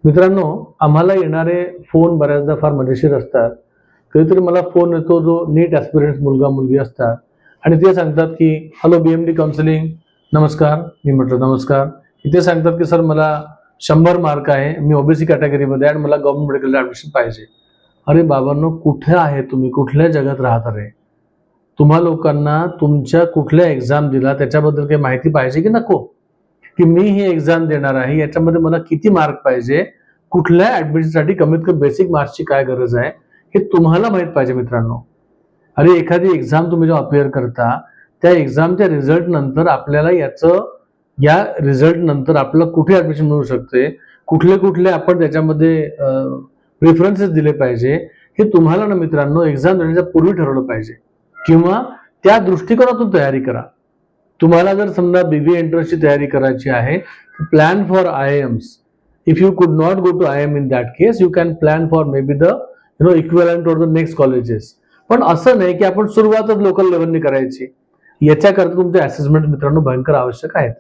मित्रांनो, आम्हाला येणारे फोन बऱ्याचदा फार मजेशीर असतात. कधीतरी मला फोन येतो जो नीट ॲस्पिरंट्स मुलगा-मुलगी असतात आणि ते सांगतात की हॅलो बी-एम-डी काउन्सिलिंग, नमस्कार. मी म्हटलं नमस्कार. ते सांगतात की सर मला 100 मार्क आहे, मी ओबीसी कॅटेगरीमध्ये आहे आणि मला गव्हर्नमेंट मेडिकलला ॲडमिशन पाहिजे. अरे बाबांनो, कुठे आहे तुम्ही? कुठल्या जगात राहता रे? तुम्हा लोकांना तुमच्या कुठल्या एक्झाम दिला त्याच्याबद्दल काही माहिती पाहिजे की नको? की मी ही एक्झाम देणार आहे, याच्यामध्ये मला किती मार्क पाहिजे, कुठल्या ॲडमिशनसाठी कमीत कमी बेसिक मार्क्सची काय गरज आहे, हे तुम्हाला माहीत पाहिजे मित्रांनो. अरे एखादी एक्झाम तुम्ही जेव्हा अपिअर करता, त्या एक्झामच्या रिझल्ट नंतर आपल्याला या रिझल्ट नंतर आपल्याला कुठे ॲडमिशन मिळू शकते, कुठले आपण त्याच्यामध्ये प्रेफरन्सेस दिले पाहिजे, हे तुम्हाला ना मित्रांनो एक्झाम देण्याच्या पूर्वी ठरवलं पाहिजे किंवा त्या दृष्टिकोनातून तयारी करा. तुम्हाला जर समजा बीबीए एंट्रन्सची तयारी करायची आहे, plan for IIMs. If you could not go to IIM in that case, you can plan for maybe the equivalent or the next colleges. पण असं नाही की आपण सुरुवातच लोकल लेव्हलनी करायची. याच्याकरता तुमचे असेसमेंट मित्रांनो भयंकर आवश्यक आहेत.